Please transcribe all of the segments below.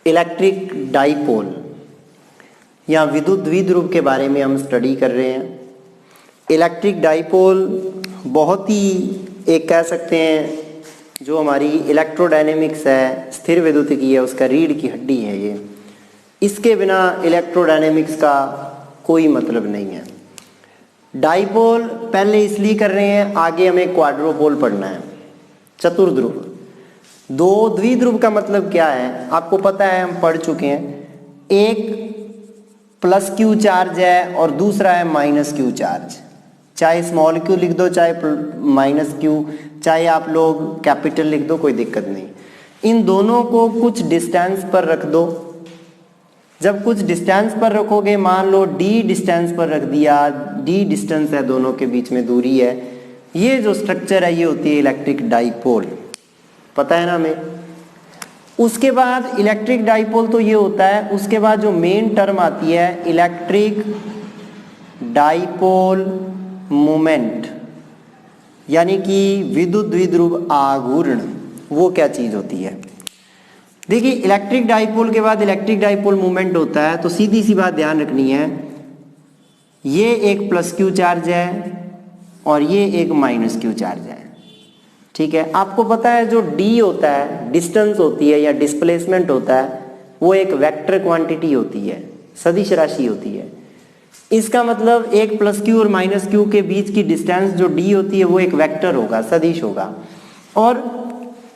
Electric dipole या विद्युत द्विध्रुव के बारे में हम स्टडी कर रहे हैं। इलेक्ट्रिक डाइपोल बहुत ही एक कह सकते हैं जो हमारी इलेक्ट्रोडायनेमिक्स है, स्थिर विद्युतिकी है, उसका रीढ़ की हड्डी है ये। इसके बिना इलेक्ट्रोडायनेमिक्स का कोई मतलब नहीं है। डाइपोल पहले इसलिए कर रहे हैं, आगे हमें क्वाड्रोपोल पढ़ना है, चतुर्ध्रुव। दो द्विध्रुव का मतलब क्या है आपको पता है, हम पढ़ चुके हैं। एक प्लस क्यू चार्ज है और दूसरा है माइनस क्यू चार्ज। चाहे स्मॉल क्यू लिख दो, चाहे माइनस क्यू, चाहे आप लोग कैपिटल लिख दो, कोई दिक्कत नहीं। इन दोनों को कुछ डिस्टेंस पर रख दो। जब कुछ डिस्टेंस पर रखोगे, मान लो डी डिस्टेंस पर रख दिया, डी डिस्टेंस है, दोनों के बीच में दूरी है, ये जो स्ट्रक्चर है ये होती है इलेक्ट्रिक डाइपोल। पता है ना हमें। उसके बाद इलेक्ट्रिक डाइपोल तो ये होता है, उसके बाद जो मेन टर्म आती है इलेक्ट्रिक डाइपोल मोमेंट, यानी कि विद्युत द्विध्रुव आघूर्ण, वो क्या चीज होती है। देखिए इलेक्ट्रिक डाइपोल के बाद इलेक्ट्रिक डाइपोल मोमेंट होता है, तो सीधी सी बात ध्यान रखनी है, ये एक प्लस क्यू चार्ज है और ये एक माइनस क्यू चार्ज है। ठीक है, आपको पता है जो डी होता है, डिस्टेंस होती है या डिस्प्लेसमेंट होता है, वो एक वेक्टर क्वांटिटी होती है, सदिश राशि होती है। इसका मतलब एक प्लस क्यू और माइनस क्यू के बीच की डिस्टेंस जो डी होती है वो एक वेक्टर होगा, सदिश होगा। और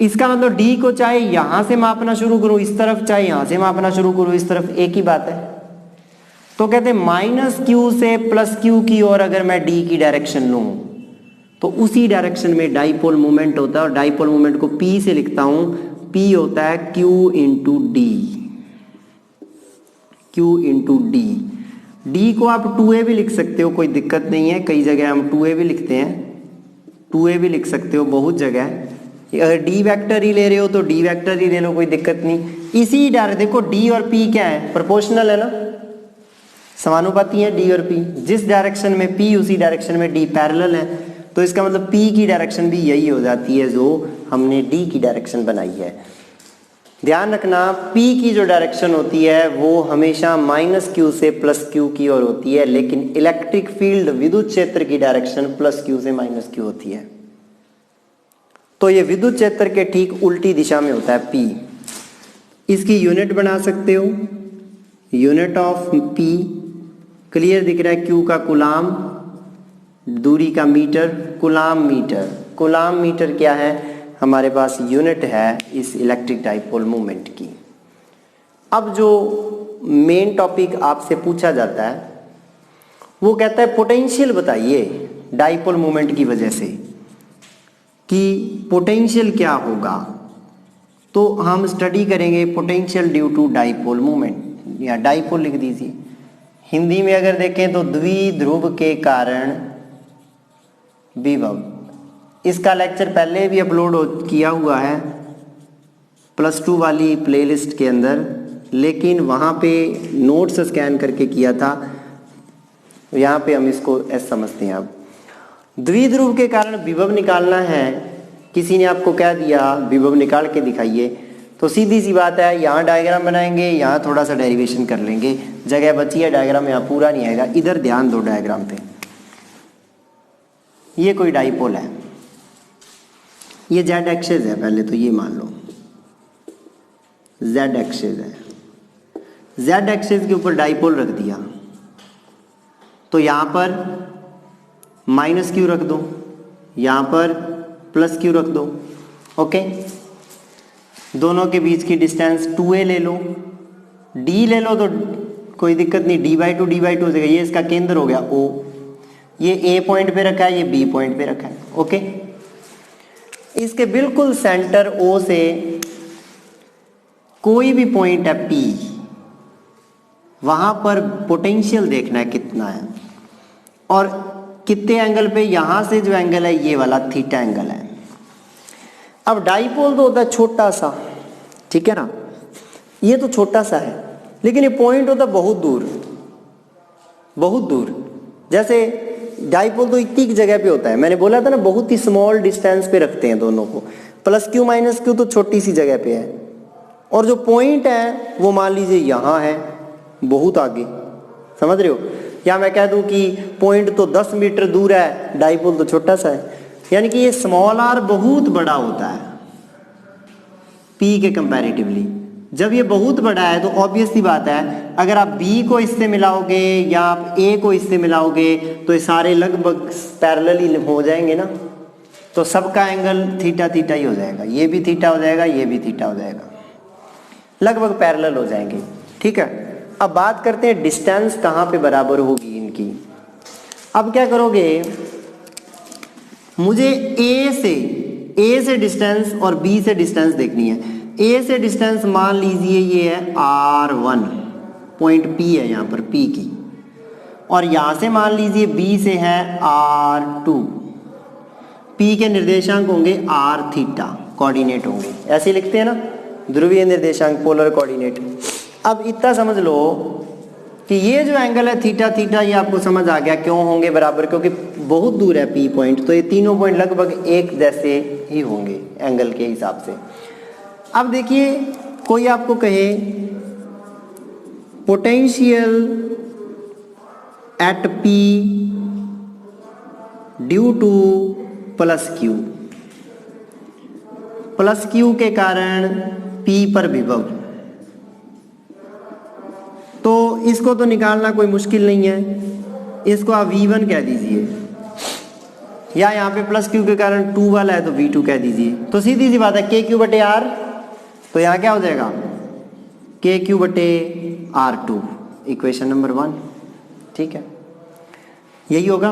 इसका मतलब डी को चाहे यहां से मापना शुरू करो इस तरफ, चाहे यहां से मापना शुरू करो इस तरफ, एक ही बात है। तो कहते हैं माइनस क्यू से प्लस क्यू की ओर अगर मैं डी की डायरेक्शन लूं तो उसी डायरेक्शन में डाइपोल मोमेंट होता है, और डाइपोल मोमेंट को पी से लिखता हूं। पी होता है Q into D, Q into D. D को आप 2a भी लिख सकते हो, कोई दिक्कत नहीं है, कई जगह हम 2a भी लिखते हैं, 2a भी लिख सकते हो बहुत जगह। अगर डी वेक्टर ही ले रहे हो तो डी वेक्टर ही ले लो, कोई दिक्कत नहीं। इसी डायरेक्शन, देखो डी और पी क्या है, प्रोपोर्शनल है ना, समानुपाती है डी और पी। जिस डायरेक्शन में पी उसी डायरेक्शन में डी पैरेलल है, तो इसका मतलब पी की डायरेक्शन भी यही हो जाती है जो हमने डी की डायरेक्शन बनाई है। ध्यान रखना, P की जो डायरेक्शन होती है वो हमेशा माइनस क्यू से प्लस क्यू की ओर होती है, लेकिन इलेक्ट्रिक फील्ड विद्युत क्षेत्र की डायरेक्शन प्लस क्यू से माइनस क्यू होती है। तो ये विद्युत क्षेत्र के ठीक उल्टी दिशा में होता है P। इसकी यूनिट बना सकते हो, यूनिट ऑफ P क्लियर दिख रहा है, Q का कूलाम, दूरी का metre, coulomb metre. Coulomb metre क्या है, हमारे पास यूनिट है इस इलेक्ट्रिक डाइपोल मोमेंट की। अब जो मेन टॉपिक आपसे पूछा जाता है वो कहता है पोटेंशियल बताइए डाइपोल मोमेंट की वजह से कि पोटेंशियल क्या होगा। तो हम स्टडी करेंगे potential due to dipole moment, या डाइपोल लिख दीजिए। हिंदी में अगर देखें तो द्विध्रुव के कारण विभव। इसका लेक्चर पहले भी अपलोड किया हुआ है +2 वाली प्लेलिस्ट के अंदर, लेकिन वहाँ पे नोट्स स्कैन करके किया था, यहाँ पे हम इसको ऐसे समझते हैं। अब द्विध्रुव के कारण विभव निकालना है, किसी ने आपको कह दिया विभव निकाल के दिखाइए, तो सीधी सी बात है, यहाँ डायग्राम बनाएंगे, यहाँ थोड़ा सा डेरिवेशन कर लेंगे, जगह बची है, डायग्राम यहाँ पूरा नहीं आएगा। इधर ध्यान दो डायग्राम पे, ये कोई डाइपोल है, ये जेड एक्सिस है, पहले तो ये मान लो जेड एक्सिस है। जेड एक्सिस के ऊपर डाइपोल रख दिया, तो यहां पर माइनस क्यू रख दो, यहां पर प्लस क्यू रख दो। ओके, दोनों के बीच की डिस्टेंस 2a ले लो, d ले लो तो कोई दिक्कत नहीं, d/2 d/2 हो जाएगा। ये इसका केंद्र हो गया O, ये A पॉइंट पे रखा है, ये B पॉइंट पे रखा है। ओके, इसके बिल्कुल सेंटर O से कोई भी पॉइंट है P, वहां पर पोटेंशियल देखना है कितना है, और कितने एंगल पे, यहां से जो एंगल है ये वाला थीटा एंगल है। अब डाइपोल तो होता है छोटा सा, ठीक है ना, ये तो छोटा सा है, लेकिन ये पॉइंट होता है बहुत दूर, बहुत दूर। जैसे डाइपोल तो इतनी जगह पे होता है, मैंने बोला था ना बहुत ही स्मॉल डिस्टेंस पे रखते हैं दोनों को। प्लस क्यू माइनस क्यू तो छोटी सी जगह पे है, और जो पॉइंट है वो मान लीजिए यहाँ है, बहुत आगे, समझ रहे हो। या मैं कह दूं कि पॉइंट तो 10 मीटर दूर है, डाइपोल तो छोटा सा है, यानी कि ये स्मॉल आर बहुत बड़ा होता है पी के कंपैरेटिवली। जब ये बहुत बड़ा है तो ऑब्वियस सी बात है, अगर आप बी को इससे मिलाओगे या आप ए को इससे मिलाओगे तो ये सारे लगभग पैरेलल ही हो जाएंगे ना, तो सबका एंगल थीटा थीटा ही हो जाएगा, ये भी थीटा हो जाएगा, ये भी थीटा हो जाएगा, लगभग पैरेलल हो जाएंगे, ठीक है। अब बात करते हैं डिस्टेंस कहाँ पे बराबर होगी इनकी। अब क्या करोगे, मुझे ए से डिस्टेंस और बी से डिस्टेंस देखनी है। ए से डिस्टेंस मान लीजिए ये है R1, पॉइंट P है यहाँ पर P की, और यहाँ से मान लीजिए B से है R2। P के निर्देशांक होंगे R थीटा, कोऑर्डिनेट होंगे, ऐसे लिखते हैं ना, ध्रुवीय निर्देशांक, पोलर कोऑर्डिनेट। अब इतना समझ लो कि ये जो एंगल है थीटा थीटा, ये आपको समझ आ गया क्यों होंगे बराबर, क्योंकि बहुत दूर है P पॉइंट, तो ये तीनों पॉइंट लगभग एक जैसे ही होंगे एंगल के हिसाब से। अब देखिए, कोई आपको कहे potential at P due two plus Q के कारण P पर विभव, तो इसको तो निकालना कोई मुश्किल नहीं है, इसको आप V1 कह दीजिए, या यहाँ पे प्लस Q के कारण 2 वाला है तो V2 कह दीजिए। तो सीधी सी बात है KQ बटे R, तो यहाँ क्या हो जाएगा KQ बटे R2, इक्वेशन नंबर 1, ठीक है, यही होगा,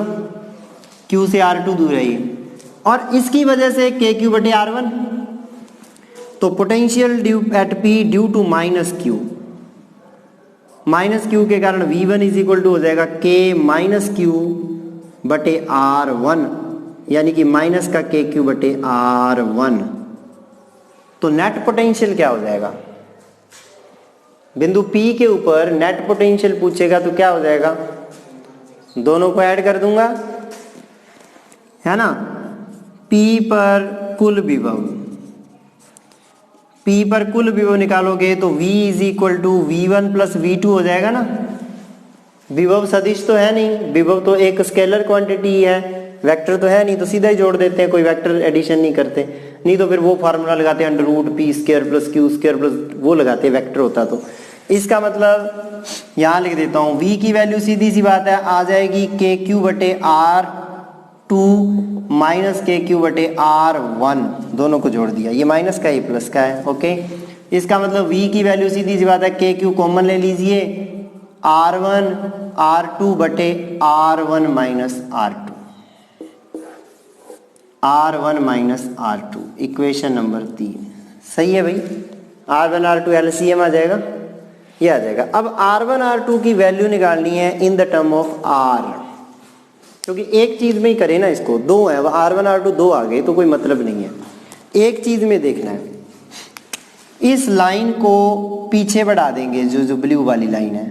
Q से R2 दूर है ये, और इसकी वजह से KQ बटे R1, तो potential due at P due to minus Q के कारण V1 इज इक्वल टू हो जाएगा K माइनस Q बटे R1, यानी कि माइनस का KQ बटे R1। तो नेट पोटेंशियल क्या हो जाएगा, बिंदु P के ऊपर नेट पोटेंशियल पूछेगा तो क्या हो जाएगा, दोनों को ऐड कर दूंगा, है ना। P पर कुल विभव निकालोगे तो V is equal to V1 plus V2 हो जाएगा ना। विभव सदिश तो है नहीं, विभव तो एक स्केलर क्वांटिटी है, वेक्टर तो है नहीं, तो सीधा ही जोड़ देते हैं, कोई वेक्टर एडिशन नहीं करते, नहीं तो फिर वो फार्मूला लगाते हैं √P² प्लस Q² प्लस वो लगाते हैं, वेक्टर होता तो। इसका मतलब यहाँ लिख देता हूँ, V की वैल्यू सीधी सी बात है आ जाएगी KQ बटे R2 माइनस KQ बटे R1, दोनों को जोड़ दिया, ये माइनस का ये प्लस का है, ओके। इसका मतलब V की वैल्यू सीधी सी बात है, KQ कॉमन ले लीजिए, R1 R2 बटे R1 minus R2, equation number 3, सही है भाई। R1 R2 LCM आ जाएगा, ये आ जाएगा। अब R1 R2 की वैल्यू निकालनी है in the term of R, क्योंकि एक चीज में ही करें ना इसको, दो है, R1 R2 दो आ गए तो कोई मतलब नहीं है, एक चीज में देखना है। इस लाइन को पीछे बढ़ा देंगे, जो ब्लू वाली लाइन है,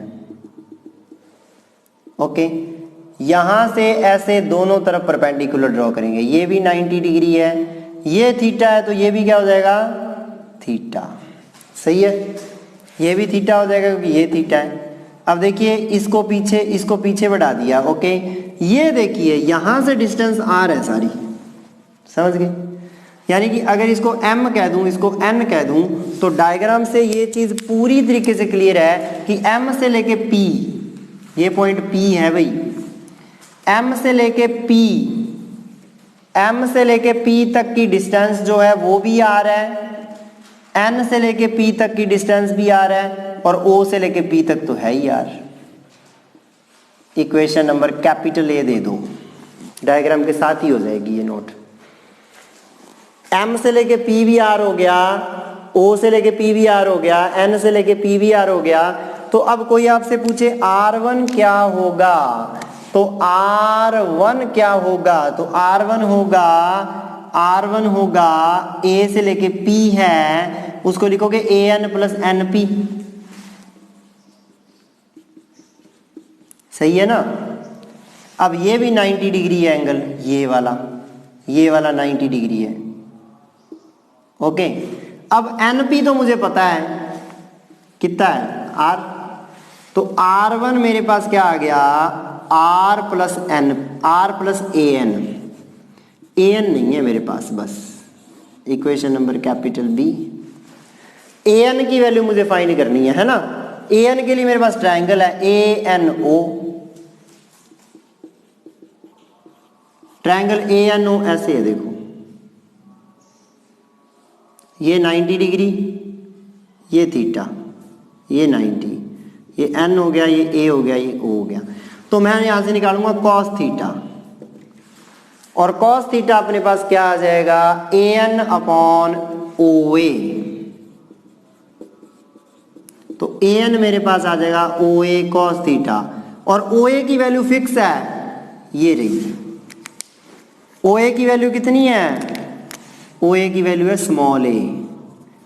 ओके। यहां से ऐसे दोनों तरफ परपेंडिकुलर ड्रॉ करेंगे, ये भी 90 डिग्री है, ये थीटा है तो ये भी क्या हो जाएगा थीटा, सही है, ये भी थीटा हो जाएगा क्योंकि ये थीटा है। अब देखिए इसको पीछे बढ़ा दिया, ओके। ये देखिए यहां से डिस्टेंस R है सारी, समझ गए, यानी कि अगर इसको M कह दूं, इसको N कह दूं, तो डायग्राम से ये चीज पूरी तरीके से क्लियर है कि M से लेके P, ये पॉइंट P है भाई, M से लेके P तक की डिस्टेंस जो है वो भी R है, N से लेके P तक की डिस्टेंस भी R है, और O से लेके P तक तो है ही R। Equation number capital A दे दो, डायग्राम के साथ ही हो जाएगी ये नोट। M से लेके P भी R हो गया, O से लेके P भी R हो गया, N से लेके P भी R हो गया। तो अब कोई आपसे पूछे R1 क्या होगा, तो R1 क्या होगा, तो R1 होगा A से लेके P है, उसको लिखोगे AN प्लस NP, सही है ना। अब ये भी 90 डिग्री है एंगल, ये वाला 90 डिग्री है, ओके। अब NP तो मुझे पता है कितना है R, तो R1 मेरे पास क्या आ गया R प्लस AN, AN नहीं है मेरे पास, बस equation number capital B। AN की वैल्यू मुझे फाइंड करनी है ना। AN के लिए मेरे पास ट्रायंगल है ANO, ट्रायंगल ANO ऐसे है, देखो ये 90 डिग्री, ये थीटा, ये 90, ये N हो गया, ये A हो गया, ये O हो गया। तो मैं यहां से निकालूंगा कॉस थीटा, और कॉस थीटा अपने पास क्या आ जाएगा AN अपॉन OA। तो AN मेरे पास आ जाएगा OA कॉस थीटा, और OA की वैल्यू फिक्स है, ये रही। OA की वैल्यू कितनी है, OA की वैल्यू है स्मॉल a,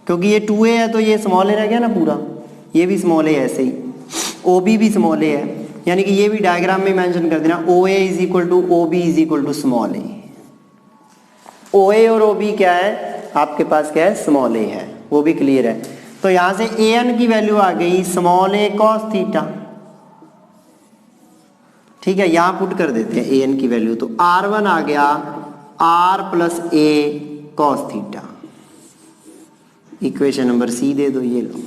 क्योंकि ये 2a है तो ये स्मॉल a रह गया ना पूरा, ये भी स्मॉल a ऐसे ही, OB भी स्मॉल a है, यानी कि ये भी डायग्राम में मेंशन कर देना OA is equal to OB is equal to small a। OA और OB क्या है आपके पास, क्या है स्मॉल a है, वो भी क्लियर है। तो यहां से AN की वैल्यू आ गई स्मॉल a कॉस थीटा, ठीक है, यहां पुट कर देते हैं AN की वैल्यू, तो R1 आ गया R plus A cos theta, equation number C दे दो, ये लो,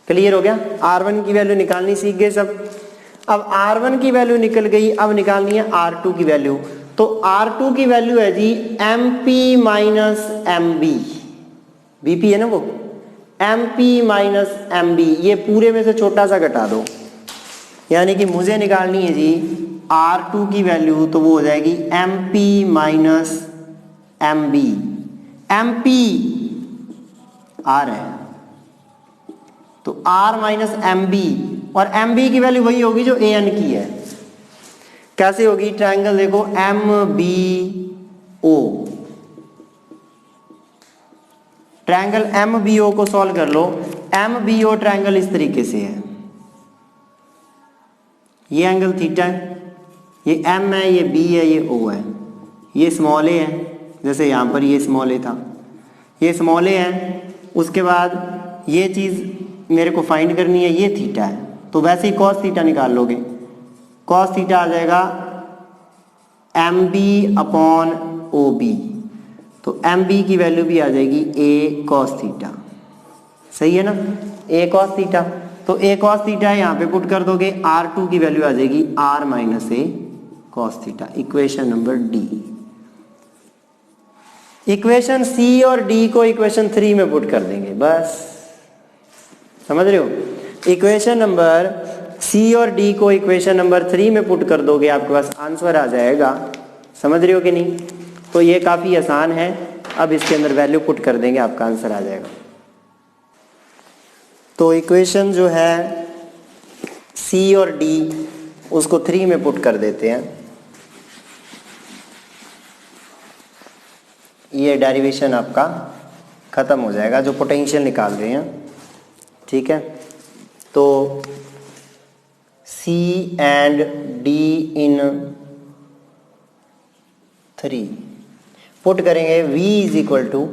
क्लियर हो गया। R1 की वैल्यू निकालनी सीख गए सब। अब R1 की वैल्यू निकल गई, अब निकालनी है R2 की वैल्यू। तो R2 की वैल्यू है जी MP माइनस MB, BP है ना वो, MP माइनस MB, ये पूरे में से छोटा सा घटा दो, यानी कि मुझे निकालनी है जी R2 की वैल्यू, तो वो हो जाएगी MP minus MB। MP R है, तो R माइनस MB, और MB की वैल्यू वही होगी जो AN की है। कैसे होगी, ट्रायंगल देखो MBO, ट्रायंगल MBO को सॉल्व कर लो। MBO ट्रायंगल इस तरीके से है, ये एंगल थीटा है, ये M है, ये B है, ये O है, ये स्मॉल a है, जैसे यहाँ पर ये स्मॉल a था, ये स्मॉल a है। उसके बाद ये चीज़ मेरे को फाइंड करनी है, ये थीटा है, तो वैसे ही कॉस थीटा निकाल लोगे, कॉस थीटा आ जाएगा MB अपॉन OB, तो MB की वैल्यू भी आ जाएगी A कॉस थीटा, सही है ना, A कॉस थीटा। तो A कॉस थीटा यहाँ पे पुट कर दोगे, R2 की वैल्यू आ जाएगी R minus A cos theta, equation number D। Equation C और D को इक्वेशन 3 में पुट कर देंगे, बस समझ रहे हो। इक्वेशन नंबर C और D को इक्वेशन नंबर 3 में पुट कर दोगे, आपके पास आंसर आ जाएगा, समझ रहे हो कि नहीं। तो ये काफ़ी आसान है, अब इसके अंदर वैल्यू पुट कर देंगे, आपका आंसर आ जाएगा। तो इक्वेशन जो है C और D उसको 3 में पुट कर देते हैं, ये डेरिवेशन आपका ख़त्म हो जाएगा जो पोटेंशियल निकाल रहे हैं, ठीक है। तो C and D in 3 put करेंगे, V is equal to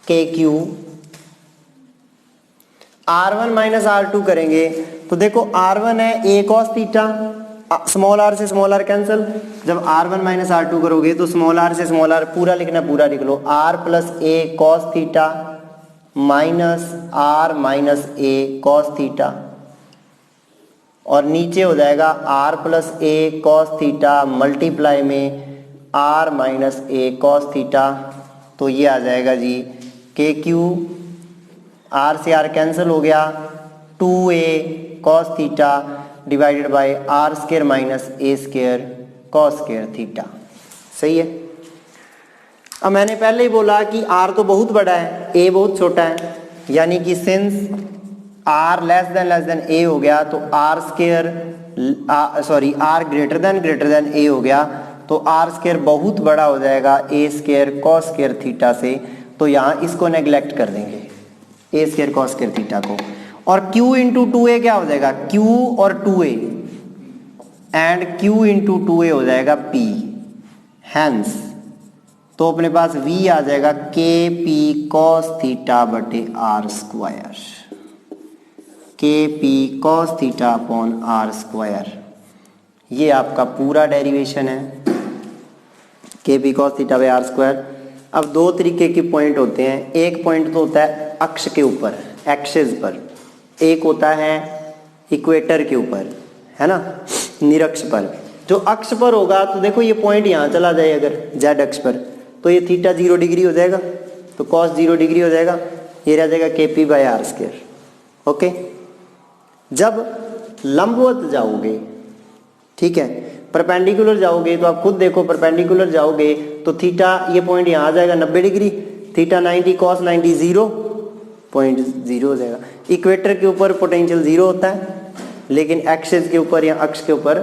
KQ, R1 minus R2 करेंगे, तो देखो R1 है A cos theta, small r से स्मॉल r कैंसिल, जब R1 माइनस R2 करोगे तो स्मॉल r से स्मॉल r पूरा लिखना, पूरा लिख लो, R plus A cos theta minus R minus A cos theta, और नीचे हो जाएगा R plus A cos theta multiply में R minus A cos theta, तो ये आ जाएगा जी KQ, R से R कैंसिल हो गया, 2A cos theta divided by R square minus A square cos square theta, सही है। अब मैंने पहले ही बोला कि R तो बहुत बड़ा है, A बहुत छोटा है, यानी कि since R less than A हो गया, तो R square R greater than A हो गया, तो R स्क्वायर बहुत बड़ा हो जाएगा A square cos square theta से, तो यहाँ इसको नेग्लेक्ट कर देंगे, A square cos square theta को, और Q इंटू 2A क्या हो जाएगा, Q और 2A and Q into 2A हो जाएगा P, हैंस तो अपने पास v आ जाएगा के पी कॉस थीटा बटे R square, K P cos theta upon R square. ये आपका पूरा डेरिवेशन है, K P cos theta by R square. अब दो तरीके के पॉइंट होते हैं, एक पॉइंट तो होता है अक्ष के ऊपर, एक्सिस पर, एक होता है इक्वेटर के ऊपर, है ना, निरक्ष पर। जो अक्ष पर होगा तो देखो ये पॉइंट यहाँ चला जाए अगर जेड अक्ष पर, तो ये थीटा 0 डिग्री हो जाएगा, तो कॉस 0 डिग्री हो जाएगा, ये रह जाएगा K P by R square. Okay, जब लंबवत जाओगे, ठीक है, परपेंडिकुलर जाओगे तो आप खुद देखो, परपेंडिकुलर जाओगे तो थीटा ये पॉइंट यहाँ आ जाएगा 90 डिग्री, थीटा 90 कॉस 90 0.0 हो जाएगा। इक्वेटर के ऊपर पोटेंशियल 0 होता है, लेकिन एक्सिस के ऊपर या अक्ष के ऊपर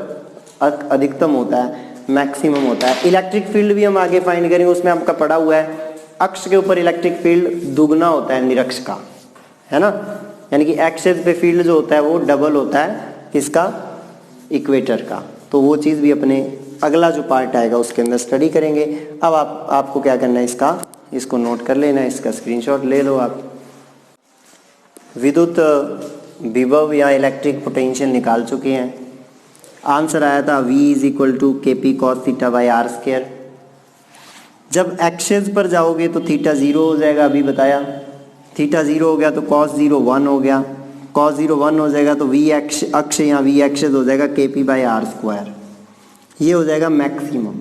अधिकतम होता है, मैक्सिमम होता है। इलेक्ट्रिक फील्ड भी हम आगे फाइंड करेंगे, उसमें आपका पड़ा हुआ है, अक्ष के ऊपर इलेक्ट्रिक फील्ड दुगना होता है निरक्ष का, है ना, यानी कि एक्सिस पे फील्ड जो होता है वो डबल होता है किसका, इक्वेटर का। तो वो चीज़ भी अपने अगला जो पार्ट आएगा उसके अंदर स्टडी करेंगे। अब आपको क्या करना है, इसको नोट कर लेना है, इसका स्क्रीनशॉट ले लो आप। विद्युत विभव या इलेक्ट्रिक पोटेंशियल निकाल चुके हैं। आंसर आया था V is equal to K P cos theta by R square. जब एक्सिस पर जाओगे तो थीटा 0 हो जाएगा, अभी बताया, थीटा 0 हो गया तो कॉस 0 1 हो गया, कॉस 0 1 हो जाएगा तो V अक्ष यहाँ V एक्सिस हो जाएगा K P by R square, ये हो जाएगा मैक्सिमम।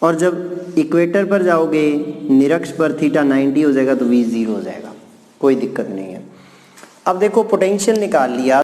और जब इक्वेटर पर जाओगे, निरक्ष पर, थीटा 90 हो जाएगा तो V 0 हो जाएगा, कोई दिक्कत नहीं है। अब देखो पोटेंशियल निकाल लिया